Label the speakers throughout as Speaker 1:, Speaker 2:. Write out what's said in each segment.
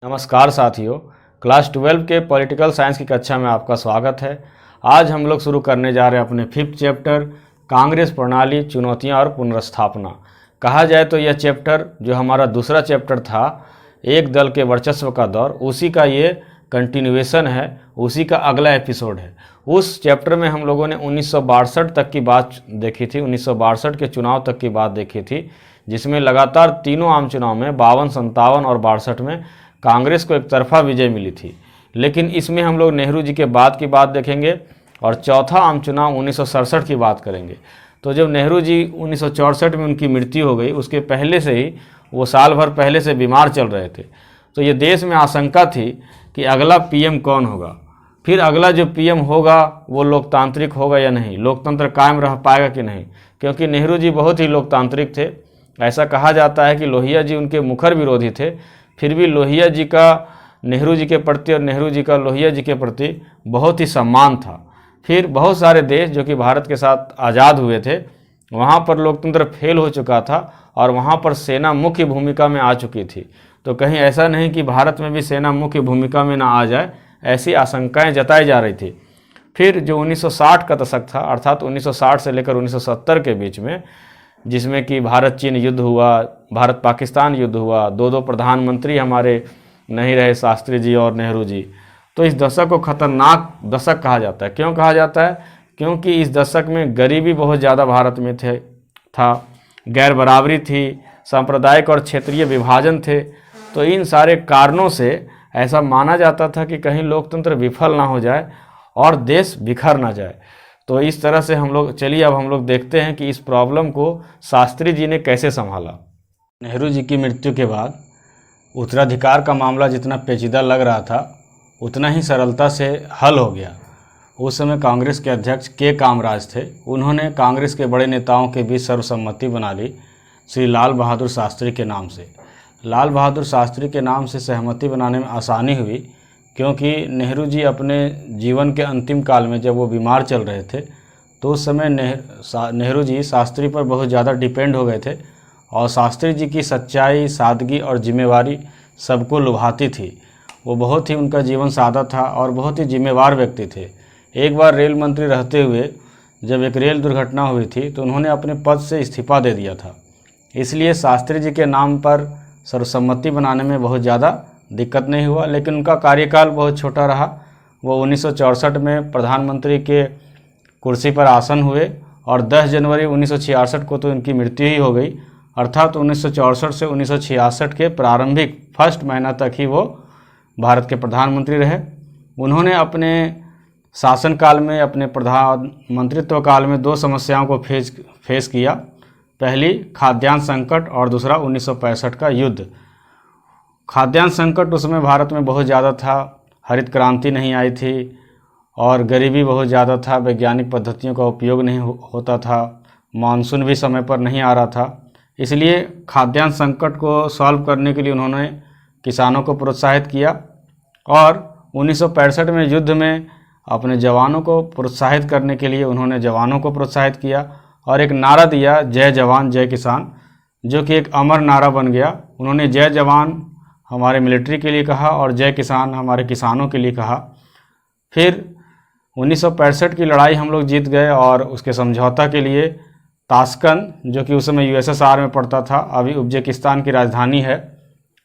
Speaker 1: नमस्कार साथियों, क्लास 12 के पॉलिटिकल साइंस की कक्षा में आपका स्वागत है। आज हम लोग शुरू करने जा रहे हैं अपने 5th चैप्टर कांग्रेस प्रणाली, चुनौतियां और पुनर्स्थापना। कहा जाए तो यह चैप्टर जो हमारा दूसरा चैप्टर था, एक दल के वर्चस्व का दौर, उसी का ये कंटिन्यूएशन है, उसी का अगला एपिसोड है। उस चैप्टर में हम लोगों ने 1962 तक की बात देखी थी, 1962 के चुनाव तक की बात देखी थी, जिसमें लगातार तीनों आम चुनाव में 52, 57 और 62 में कांग्रेस को एक तरफा विजय मिली थी। लेकिन इसमें हम लोग नेहरू जी के बाद की बात देखेंगे और चौथा आम चुनाव 1967 की बात करेंगे। तो जब नेहरू जी 1964 में उनकी मृत्यु हो गई, उसके पहले से ही वो साल भर पहले से बीमार चल रहे थे। तो ये देश में आशंका थी कि अगला पीएम कौन होगा, फिर अगला जो पीएम होगा वो लोकतांत्रिक होगा या नहीं, लोकतंत्र कायम रह पाएगा कि नहीं, क्योंकि नेहरू जी बहुत ही लोकतांत्रिक थे। ऐसा कहा जाता है कि लोहिया जी उनके मुखर विरोधी थे, फिर भी लोहिया जी का नेहरू जी के प्रति और नेहरू जी का लोहिया जी के प्रति बहुत ही सम्मान था। फिर बहुत सारे देश जो कि भारत के साथ आज़ाद हुए थे, वहाँ पर लोकतंत्र फेल हो चुका था और वहाँ पर सेना मुख्य भूमिका में आ चुकी थी। तो कहीं ऐसा नहीं कि भारत में भी सेना मुख्य भूमिका में ना आ जाए, ऐसी आशंकाएं जताई जा रही थी। फिर जो 1960 का दशक था, अर्थात 1960 से लेकर 1970 के बीच में, जिसमें कि भारत चीन युद्ध हुआ, भारत पाकिस्तान युद्ध हुआ, दो प्रधानमंत्री हमारे नहीं रहे, शास्त्री जी और नेहरू जी। तो इस दशक को खतरनाक दशक कहा जाता है। क्यों कहा जाता है? क्योंकि इस दशक में गरीबी बहुत ज़्यादा भारत में था, गैर बराबरी थी, सांप्रदायिक और क्षेत्रीय विभाजन थे। तो इन सारे कारणों से ऐसा माना जाता था कि कहीं लोकतंत्र विफल ना हो जाए और देश बिखर ना जाए। तो इस तरह से चलिए अब हम लोग देखते हैं कि इस प्रॉब्लम को शास्त्री जी ने कैसे संभाला। नेहरू जी की मृत्यु के बाद उत्तराधिकार का मामला जितना पेचीदा लग रहा था, उतना ही सरलता से हल हो गया। उस समय कांग्रेस के अध्यक्ष के कामराज थे। उन्होंने कांग्रेस के बड़े नेताओं के बीच सर्वसम्मति बना ली श्री लाल बहादुर शास्त्री के नाम से। लाल बहादुर शास्त्री के नाम से सहमति बनाने में आसानी हुई, क्योंकि नेहरू जी अपने जीवन के अंतिम काल में जब वो बीमार चल रहे थे, तो उस समय नेहरू जी शास्त्री पर बहुत ज़्यादा डिपेंड हो गए थे और शास्त्री जी की सच्चाई, सादगी और जिम्मेवारी सबको लुभाती थी। वो बहुत ही, उनका जीवन सादा था और बहुत ही जिम्मेवार व्यक्ति थे। एक बार रेल मंत्री रहते हुए जब एक रेल दुर्घटना हुई थी, तो उन्होंने अपने पद से इस्तीफा दे दिया था। इसलिए शास्त्री जी के नाम पर सर्वसम्मति बनाने में बहुत ज़्यादा दिक्कत नहीं हुआ। लेकिन उनका कार्यकाल बहुत छोटा रहा। वो 1964 में प्रधानमंत्री के कुर्सी पर आसन हुए और 10 जनवरी 1966 को तो उनकी मृत्यु ही हो गई। अर्थात 1964 से 1966 के प्रारंभिक फर्स्ट महीना तक ही वो भारत के प्रधानमंत्री रहे। उन्होंने अपने शासनकाल में, अपने प्रधानमंत्रित्व काल में 2 समस्याओं को फेस किया। पहली खाद्यान्न संकट और दूसरा 1965 का युद्ध। खाद्यान्न संकट उस समय भारत में बहुत ज़्यादा था, हरित क्रांति नहीं आई थी और गरीबी बहुत ज़्यादा था, वैज्ञानिक पद्धतियों का उपयोग नहीं होता था, मानसून भी समय पर नहीं आ रहा था। इसलिए खाद्यान्न संकट को सॉल्व करने के लिए उन्होंने किसानों को प्रोत्साहित किया और 1965 में युद्ध में अपने जवानों को प्रोत्साहित करने के लिए उन्होंने जवानों को प्रोत्साहित किया और एक नारा दिया, जय जवान जय किसान, जो कि एक अमर नारा बन गया। उन्होंने जय जवान हमारे मिलिट्री के लिए कहा और जय किसान हमारे किसानों के लिए कहा। फिर 1965 की लड़ाई हम लोग जीत गए और उसके समझौता के लिए ताशकंद, जो कि उस समय यूएसएसआर में पड़ता था, अभी उज्बेकिस्तान की राजधानी है,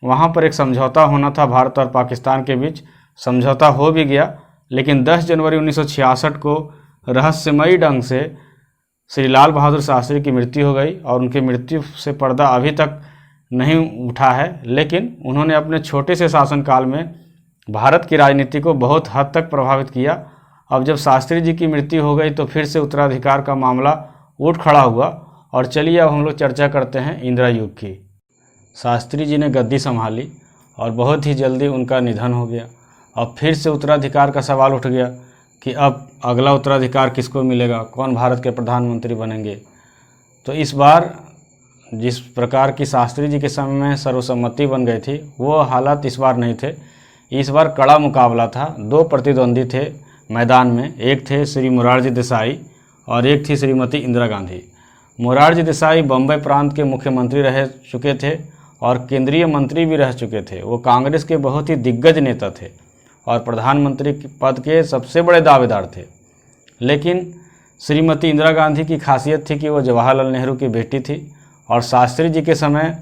Speaker 1: वहाँ पर एक समझौता होना था भारत और पाकिस्तान के बीच। समझौता हो भी गया, लेकिन 10 जनवरी 1966 को रहस्यमयी ढंग से श्री लाल बहादुर शास्त्री की मृत्यु हो गई और उनकी मृत्यु से पर्दा अभी तक नहीं उठा है। लेकिन उन्होंने अपने छोटे से शासनकाल में भारत की राजनीति को बहुत हद तक प्रभावित किया। अब जब शास्त्री जी की मृत्यु हो गई तो फिर से उत्तराधिकार का मामला उठ खड़ा हुआ। और चलिए अब हम लोग चर्चा करते हैं इंदिरा युग की। शास्त्री जी ने गद्दी संभाली और बहुत ही जल्दी उनका निधन हो गया। अब फिर से उत्तराधिकार का सवाल उठ गया कि अब अगला उत्तराधिकार किसको मिलेगा, कौन भारत के प्रधानमंत्री बनेंगे। तो इस बार जिस प्रकार की शास्त्री जी के समय में सर्वसम्मति बन गई थी, वो हालात इस बार नहीं थे। इस बार कड़ा मुकाबला था। 2 प्रतिद्वंदी थे मैदान में, एक थे श्री मोरारजी देसाई और एक थी श्रीमती इंदिरा गांधी। मोरारजी देसाई बम्बई प्रांत के मुख्यमंत्री रह चुके थे और केंद्रीय मंत्री भी रह चुके थे। वो कांग्रेस के बहुत ही दिग्गज नेता थे और प्रधानमंत्री पद के सबसे बड़े दावेदार थे। लेकिन श्रीमती इंदिरा गांधी की खासियत थी कि वो जवाहरलाल नेहरू की बेटी थी और शास्त्री जी के समय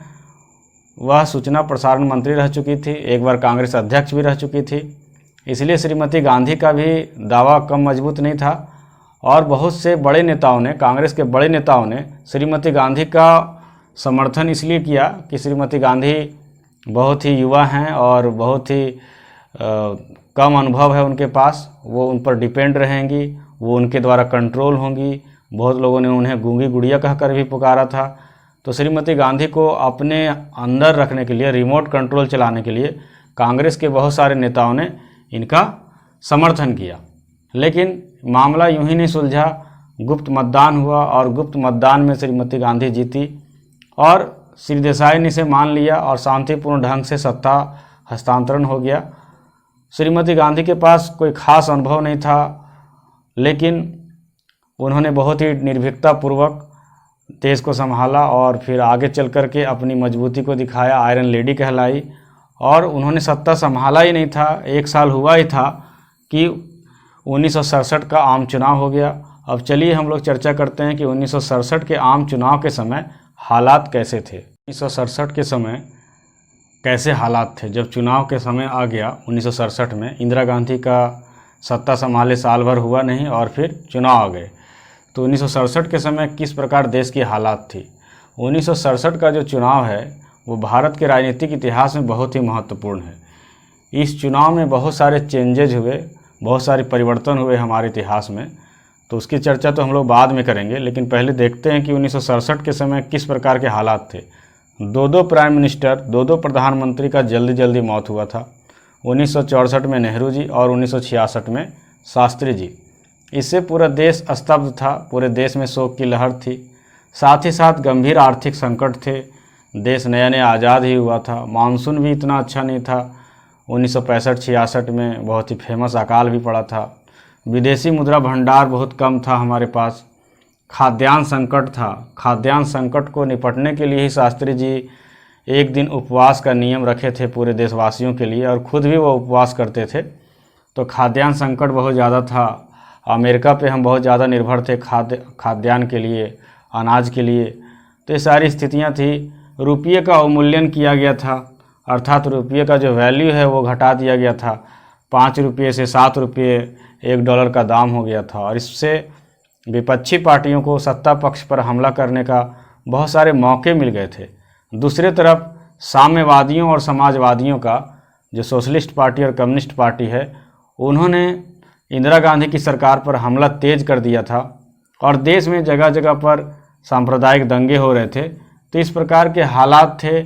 Speaker 1: वह सूचना प्रसारण मंत्री रह चुकी थी, एक बार कांग्रेस अध्यक्ष भी रह चुकी थी। इसलिए श्रीमती गांधी का भी दावा कम मजबूत नहीं था और बहुत से बड़े नेताओं ने, कांग्रेस के बड़े नेताओं ने श्रीमती गांधी का समर्थन इसलिए किया कि श्रीमती गांधी बहुत ही युवा हैं और बहुत ही कम अनुभव है उनके पास, वो उन पर डिपेंड रहेंगी, वो उनके द्वारा कंट्रोल होंगी। बहुत लोगों ने उन्हें गूंगी गुड़िया कहकर भी पुकारा था। तो श्रीमती गांधी को अपने अंदर रखने के लिए, रिमोट कंट्रोल चलाने के लिए कांग्रेस के बहुत सारे नेताओं ने इनका समर्थन किया। लेकिन मामला यूं ही नहीं सुलझा, गुप्त मतदान हुआ और गुप्त मतदान में श्रीमती गांधी जीती और श्री देसाई ने इसे मान लिया और शांतिपूर्ण ढंग से सत्ता हस्तांतरण हो गया। श्रीमती गांधी के पास कोई खास अनुभव नहीं था, लेकिन उन्होंने बहुत ही निर्भीकता पूर्वक देश को संभाला और फिर आगे चल कर के अपनी मजबूती को दिखाया, आयरन लेडी कहलाई। और उन्होंने सत्ता संभाला ही नहीं था, 1 साल हुआ ही था कि 1967 का आम चुनाव हो गया। अब चलिए हम लोग चर्चा करते हैं कि 1967 के आम चुनाव के समय हालात कैसे थे। 1967 के समय कैसे हालात थे जब चुनाव के समय आ गया। 1967 में इंदिरा गांधी का सत्ता संभाले साल भर हुआ नहीं और फिर चुनाव आ गए। तो 1967 के समय किस प्रकार देश की हालात थी। 1967 का जो चुनाव है वो भारत के राजनीतिक इतिहास में बहुत ही महत्वपूर्ण है। इस चुनाव में बहुत सारे चेंजेज हुए, बहुत सारे परिवर्तन हुए हमारे इतिहास में, तो उसकी चर्चा तो हम लोग बाद में करेंगे। लेकिन पहले देखते हैं कि 1967 के समय किस प्रकार के हालात थे। 2 प्राइम मिनिस्टर, 2 प्रधानमंत्री का जल्दी जल्दी मौत हुआ था। 1964 में नेहरू जी और 1966 में शास्त्री जी। इससे पूरा देश स्तब्ध था, पूरे देश में शोक की लहर थी। साथ ही साथ गंभीर आर्थिक संकट थे, देश नया नया आज़ाद ही हुआ था, मानसून भी इतना अच्छा नहीं था। 1965-66 में बहुत ही फेमस अकाल भी पड़ा था। विदेशी मुद्रा भंडार बहुत कम था हमारे पास। खाद्यान्न संकट था। खाद्यान्न संकट को निपटने के लिए ही शास्त्री जी एक दिन उपवास का नियम रखे थे पूरे देशवासियों के लिए और ख़ुद भी वो उपवास करते थे। तो खाद्यान्न संकट बहुत ज़्यादा था। अमेरिका पे हम बहुत ज़्यादा निर्भर थे खाद्यान्न के लिए, अनाज के लिए। तो ये सारी स्थितियाँ थी। रुपये का अवमूल्यन किया गया था, अर्थात रुपये का जो वैल्यू है वो घटा दिया गया था। 5 रुपये से 7 रुपये $1 का दाम हो गया था और इससे विपक्षी पार्टियों को सत्ता पक्ष पर हमला करने का बहुत सारे मौके मिल गए थे। दूसरी तरफ साम्यवादियों और समाजवादियों का, जो सोशलिस्ट पार्टी और कम्युनिस्ट पार्टी है, उन्होंने इंदिरा गांधी की सरकार पर हमला तेज कर दिया था और देश में जगह जगह पर सांप्रदायिक दंगे हो रहे थे। तो इस प्रकार के हालात थे।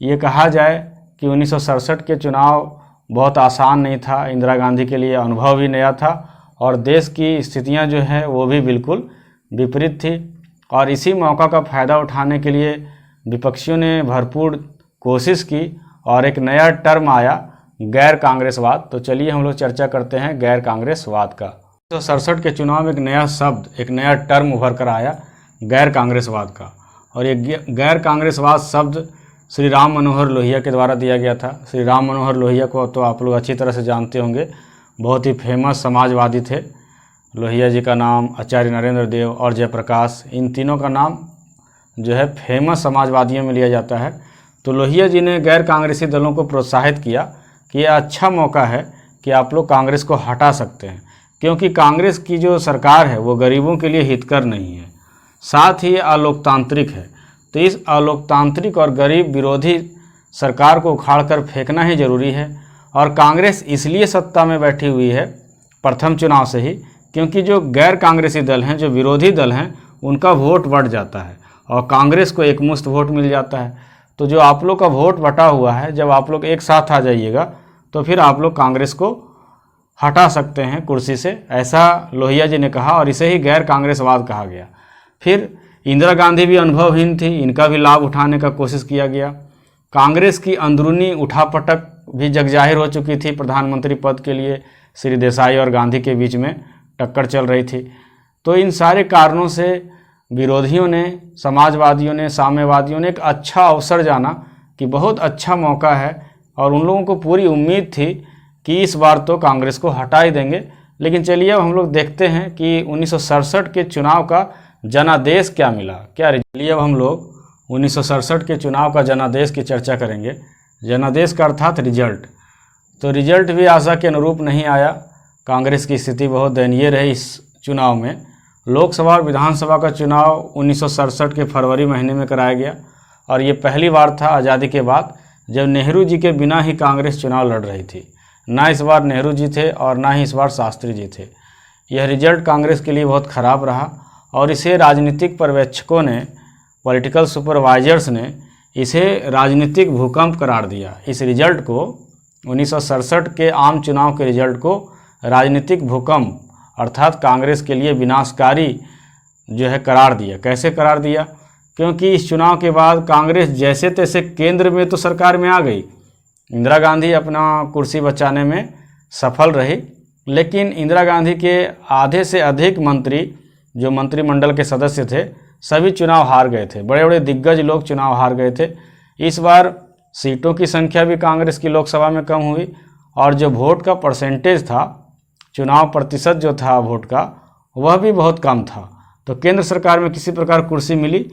Speaker 1: ये कहा जाए कि 1967 के चुनाव बहुत आसान नहीं था इंदिरा गांधी के लिए, अनुभव भी नया था और देश की स्थितियां जो है वो भी बिल्कुल विपरीत थी। और इसी मौका का फ़ायदा उठाने के लिए विपक्षियों ने भरपूर कोशिश की और एक नया टर्म आया, गैर कांग्रेसवाद। तो चलिए हम लोग चर्चा करते हैं गैर कांग्रेसवाद का। 1967 के चुनाव में एक नया शब्द, एक नया टर्म उभर कर आया, गैर कांग्रेसवाद का। और ये गैर कांग्रेसवाद शब्द श्री राम मनोहर लोहिया के द्वारा दिया गया था। श्री राम मनोहर लोहिया को तो आप लोग अच्छी तरह से जानते होंगे, बहुत ही फेमस समाजवादी थे। लोहिया जी का नाम, आचार्य नरेंद्र देव और जयप्रकाश, इन तीनों का नाम जो है फेमस समाजवादियों में लिया जाता है। तो लोहिया जी ने गैर कांग्रेसी दलों को प्रोत्साहित किया कि यह अच्छा मौका है कि आप लोग कांग्रेस को हटा सकते हैं, क्योंकि कांग्रेस की जो सरकार है वो गरीबों के लिए हितकर नहीं है, साथ ही अलोकतांत्रिक है। तो इस अलोकतांत्रिक और गरीब विरोधी सरकार को उखाड़कर फेंकना ही जरूरी है। और कांग्रेस इसलिए सत्ता में बैठी हुई है प्रथम चुनाव से ही, क्योंकि जो गैर कांग्रेसी दल हैं, जो विरोधी दल हैं, उनका वोट बढ़ जाता है और कांग्रेस को एकमुश्त वोट मिल जाता है। तो जो आप लोग का वोट बटा हुआ है, जब आप लोग एक साथ आ जाइएगा तो फिर आप लोग कांग्रेस को हटा सकते हैं कुर्सी से, ऐसा लोहिया जी ने कहा और इसे ही गैर कांग्रेसवाद कहा गया। फिर इंदिरा गांधी भी अनुभवहीन थी, इनका भी लाभ उठाने का कोशिश किया गया। कांग्रेस की अंदरूनी उठापटक भी जगजाहिर हो चुकी थी प्रधानमंत्री पद के लिए। श्री देसाई और गांधी के बीच में टक्कर चल रही थी। तो इन सारे कारणों से विरोधियों ने, समाजवादियों ने, साम्यवादियों ने एक अच्छा अवसर जाना कि बहुत अच्छा मौका है और उन लोगों को पूरी उम्मीद थी कि इस बार तो कांग्रेस को हटा ही देंगे। लेकिन चलिए अब हम लोग देखते हैं कि 1967 के चुनाव का जनादेश क्या मिला, क्या। चलिए अब हम लोग 1967 के चुनाव का जनादेश की चर्चा करेंगे। जनादेश का अर्थात रिजल्ट। तो रिजल्ट भी आशा के अनुरूप नहीं आया। कांग्रेस की स्थिति बहुत दयनीय रही इस चुनाव में। लोकसभा और विधानसभा का चुनाव 1967 के फरवरी महीने में कराया गया और ये पहली बार था आज़ादी के बाद जब नेहरू जी के बिना ही कांग्रेस चुनाव लड़ रही थी। ना इस बार नेहरू जी थे और ना ही इस बार शास्त्री जी थे। यह रिजल्ट कांग्रेस के लिए बहुत ख़राब रहा और इसे राजनीतिक पर्यवेक्षकों ने, पॉलिटिकल सुपरवाइजर्स ने इसे राजनीतिक भूकंप करार दिया। इस रिजल्ट को 1967 के आम चुनाव के रिजल्ट को राजनीतिक भूकंप अर्थात कांग्रेस के लिए विनाशकारी जो है करार दिया। कैसे करार दिया? क्योंकि इस चुनाव के बाद कांग्रेस जैसे तैसे केंद्र में तो सरकार में आ गई। इंदिरा गांधी अपना कुर्सी बचाने में सफल रही, लेकिन इंदिरा गांधी के आधे से अधिक मंत्री जो मंत्रिमंडल के सदस्य थे सभी चुनाव हार गए थे। बड़े बड़े दिग्गज लोग चुनाव हार गए थे। इस बार सीटों की संख्या भी कांग्रेस की लोकसभा में कम हुई और जो वोट का परसेंटेज था, चुनाव प्रतिशत जो था वोट का, वह भी बहुत कम था। तो केंद्र सरकार में किसी प्रकार कुर्सी मिली,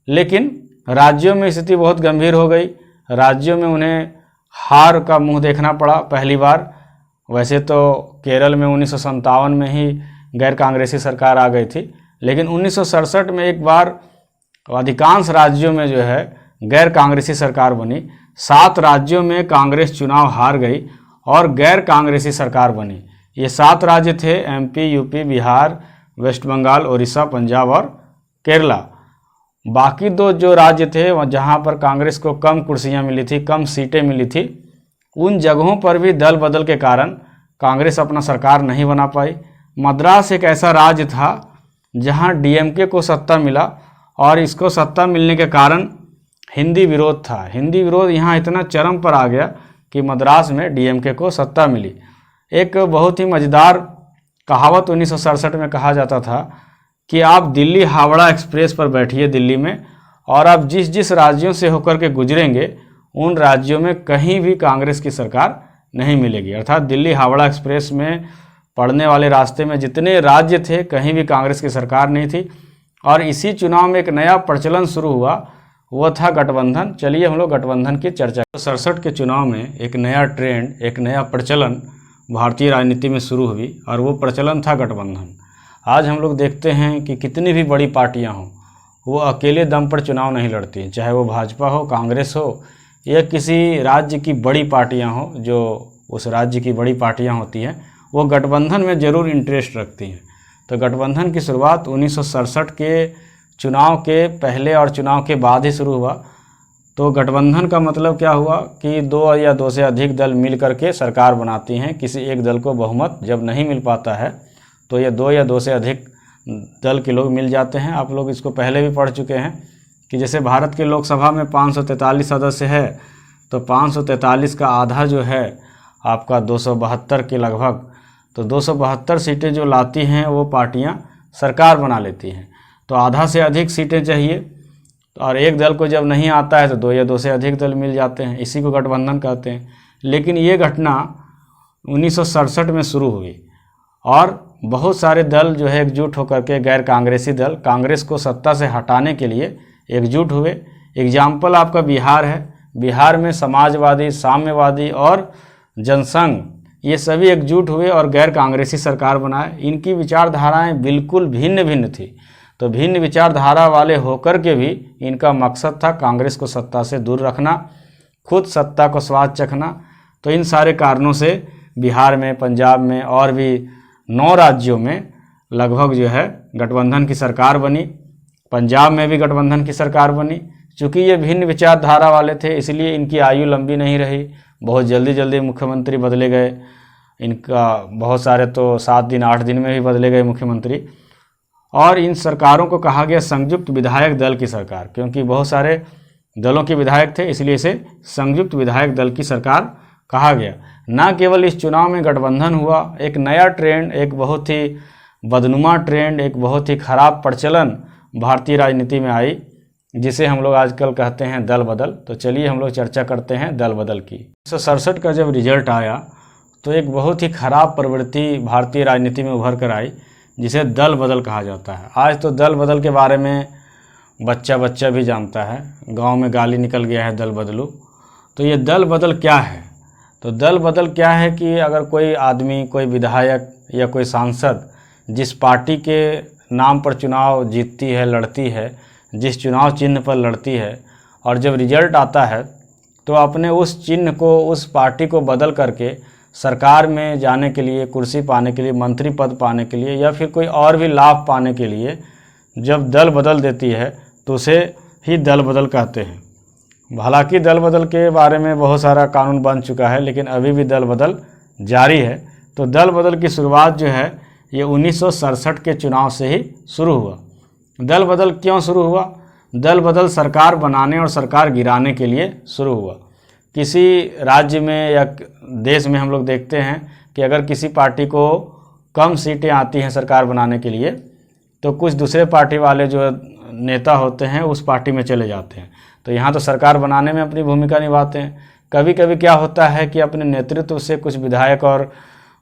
Speaker 1: लेकिन राज्यों में स्थिति बहुत गंभीर हो गई। राज्यों में उन्हें हार का मुंह देखना पड़ा पहली बार। वैसे तो केरल में 1957 में ही गैर कांग्रेसी सरकार आ गई थी, लेकिन 1967 में एक बार अधिकांश राज्यों में जो है गैर कांग्रेसी सरकार बनी। 7 राज्यों में कांग्रेस चुनाव हार गई और गैर कांग्रेसी सरकार बनी। ये 7 राज्य थे MP, UP, बिहार, वेस्ट बंगाल, उड़ीसा, पंजाब और केरला। बाकी 2 जो राज्य थे वह जहाँ पर कांग्रेस को कम कुर्सियाँ मिली थी, कम सीटें मिली थी, उन जगहों पर भी दल बदल के कारण कांग्रेस अपना सरकार नहीं बना पाई। मद्रास एक ऐसा राज्य था जहाँ DMK को सत्ता मिला और इसको सत्ता मिलने के कारण हिंदी विरोध था। हिंदी विरोध यहाँ इतना चरम पर आ गया कि मद्रास में DMK को सत्ता मिली। एक बहुत ही मज़ेदार कहावत 1967 में कहा जाता था कि आप दिल्ली हावड़ा एक्सप्रेस पर बैठिए दिल्ली में, और आप जिस जिस राज्यों से होकर के गुजरेंगे उन राज्यों में कहीं भी कांग्रेस की सरकार नहीं मिलेगी। अर्थात दिल्ली हावड़ा एक्सप्रेस में पड़ने वाले रास्ते में जितने राज्य थे कहीं भी कांग्रेस की सरकार नहीं थी। और इसी चुनाव में एक नया प्रचलन शुरू हुआ, वो था गठबंधन। चलिए हम लोग गठबंधन की चर्चा। 67 के चुनाव में एक नया ट्रेंड, एक नया प्रचलन भारतीय राजनीति में शुरू हुई और वो प्रचलन था गठबंधन। आज हम लोग देखते हैं कि कितनी भी बड़ी पार्टियां हों, वो अकेले दम पर चुनाव नहीं लड़ती, चाहे वो भाजपा हो, कांग्रेस हो या किसी राज्य की बड़ी पार्टियां हों। जो उस राज्य की बड़ी पार्टियां होती हैं वो गठबंधन में ज़रूर इंटरेस्ट रखती हैं। तो गठबंधन की शुरुआत 1967 के चुनाव के पहले और चुनाव के बाद ही शुरू हुआ। तो गठबंधन का मतलब क्या हुआ कि 2 या 2 से अधिक दल मिल करके सरकार बनाती हैं। किसी एक दल को बहुमत जब नहीं मिल पाता है तो ये 2 या 2 से अधिक दल के लोग मिल जाते हैं। आप लोग इसको पहले भी पढ़ चुके हैं कि जैसे भारत के लोकसभा में 543 सदस्य है, तो 543 का आधा जो है आपका 272 के लगभग, तो 272 सीटें जो लाती हैं वो पार्टियां सरकार बना लेती हैं। तो आधा से अधिक सीटें चाहिए और एक दल को जब नहीं आता है तो 2 या 2 से अधिक दल मिल जाते हैं। इसी को गठबंधन कहते हैं। लेकिन ये घटना 1967 में शुरू हुई और बहुत सारे दल जो है एकजुट होकर के, गैर कांग्रेसी दल, कांग्रेस को सत्ता से हटाने के लिए एकजुट हुए। एग्जाम्पल आपका बिहार है। बिहार में समाजवादी, साम्यवादी और जनसंघ ये सभी एकजुट हुए और गैर कांग्रेसी सरकार बनाए। इनकी विचारधाराएं बिल्कुल भिन्न भिन्न थी। तो भिन्न विचारधारा वाले होकर के भी इनका मकसद था कांग्रेस को सत्ता से दूर रखना, खुद सत्ता को स्वाद चखना। तो इन सारे कारणों से बिहार में, पंजाब में और भी 9 राज्यों में लगभग जो है गठबंधन की सरकार बनी। पंजाब में भी गठबंधन की सरकार बनी। चूँकि ये भिन्न विचारधारा वाले थे इसलिए इनकी आयु लंबी नहीं रही। बहुत जल्दी जल्दी मुख्यमंत्री बदले गए। इनका बहुत सारे तो 7 दिन 8 दिन में भी बदले गए मुख्यमंत्री। और इन सरकारों को कहा गया संयुक्त विधायक दल की सरकार, क्योंकि बहुत सारे दलों के विधायक थे इसलिए इसे संयुक्त विधायक दल की सरकार कहा गया। न केवल इस चुनाव में गठबंधन हुआ, एक नया ट्रेंड, एक बहुत ही बदनुमा ट्रेंड, एक बहुत ही खराब प्रचलन भारतीय राजनीति में आई। जिसे हम लोग आजकल कहते हैं दल बदल। तो चलिए हम लोग चर्चा करते हैं दल बदल की। 1967 का जब रिजल्ट आया तो एक बहुत ही खराब प्रवृत्ति भारतीय राजनीति में उभर कर आई, जिसे दल बदल कहा जाता है। आज तो दल बदल के बारे में बच्चा बच्चा भी जानता है, गांव में गाली निकल गया है दल बदलू। तो ये दल बदल क्या है? तो दल बदल क्या है कि अगर कोई आदमी, कोई विधायक या कोई सांसद जिस पार्टी के नाम पर चुनाव जीतती है, लड़ती है, जिस चुनाव चिन्ह पर लड़ती है, और जब रिजल्ट आता है तो अपने उस चिन्ह को, उस पार्टी को बदल करके सरकार में जाने के लिए, कुर्सी पाने के लिए, मंत्री पद पाने के लिए या फिर कोई और भी लाभ पाने के लिए जब दल बदल देती है तो उसे ही दल बदल कहते हैं। हालांकि दल बदल के बारे में बहुत सारा कानून बन चुका है, लेकिन अभी भी दल बदल जारी है। तो दल बदल की शुरुआत जो है ये 1967 के चुनाव से ही शुरू हुआ। दल बदल क्यों शुरू हुआ? दल बदल सरकार बनाने और सरकार गिराने के लिए शुरू हुआ। किसी राज्य में या देश में हम लोग देखते हैं कि अगर किसी पार्टी को कम सीटें आती हैं सरकार बनाने के लिए तो कुछ दूसरे पार्टी वाले जो नेता होते हैं उस पार्टी में चले जाते हैं। तो यहाँ तो सरकार बनाने में अपनी भूमिका निभाते हैं। कभी कभी क्या होता है कि अपने नेतृत्व से कुछ विधायक और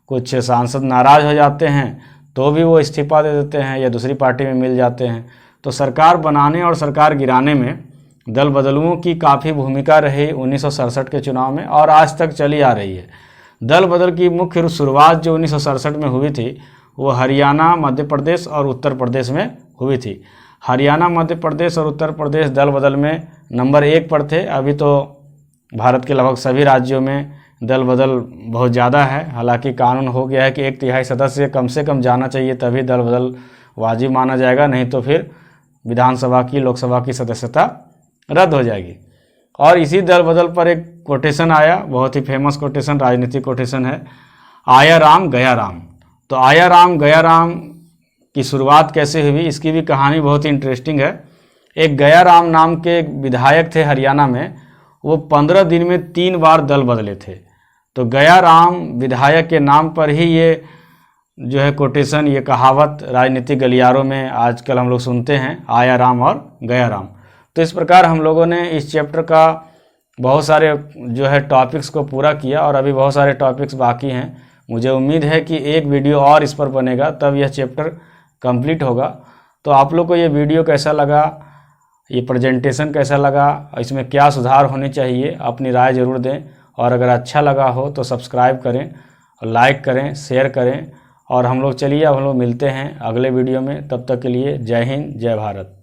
Speaker 1: कुछ सांसद नाराज़ हो जाते हैं तो भी वो इस्तीफा दे देते हैं या दूसरी पार्टी में मिल जाते हैं। तो सरकार बनाने और सरकार गिराने में दल बदलुओं की काफ़ी भूमिका रही 1967 के चुनाव में और आज तक चली आ रही है। दल बदल की मुख्य शुरुआत जो 1967 में हुई थी वो हरियाणा, मध्य प्रदेश और उत्तर प्रदेश में हुई थी। हरियाणा, मध्य प्रदेश और उत्तर प्रदेश दल बदल में नंबर 1 पर थे। अभी तो भारत के लगभग सभी राज्यों में दल बदल बहुत ज़्यादा है। हालांकि कानून हो गया है कि 1/3 सदस्य कम से कम जाना चाहिए, तभी दल बदल वाजिब माना जाएगा, नहीं तो फिर विधानसभा की, लोकसभा की सदस्यता रद्द हो जाएगी। और इसी दल बदल पर एक कोटेशन आया, बहुत ही फेमस कोटेशन, राजनीतिक कोटेशन है, आया राम गया राम। तो आया राम गया राम की शुरुआत कैसे हुई, इसकी भी कहानी बहुत ही इंटरेस्टिंग है। एक गया राम नाम के एक विधायक थे हरियाणा में, वो 15 दिन में 3 बार दल बदले थे। तो गया राम विधायक के नाम पर ही ये जो है कोटेशन, ये कहावत राजनीतिक गलियारों में आजकल हम लोग सुनते हैं, आया राम और गया राम। तो इस प्रकार हम लोगों ने इस चैप्टर का बहुत सारे जो है टॉपिक्स को पूरा किया और अभी बहुत सारे टॉपिक्स बाकी हैं। मुझे उम्मीद है कि एक वीडियो और इस पर बनेगा, तब यह चैप्टर कंप्लीट होगा। तो आप लोग को ये वीडियो कैसा लगा, ये प्रेजेंटेशन कैसा लगा, इसमें क्या सुधार होने चाहिए, अपनी राय ज़रूर दें। और अगर अच्छा लगा हो तो सब्सक्राइब करें, लाइक करें, शेयर करें। और हम लोग चलिए अब हम लोग मिलते हैं अगले वीडियो में। तब तक के लिए जय हिंद, जय भारत।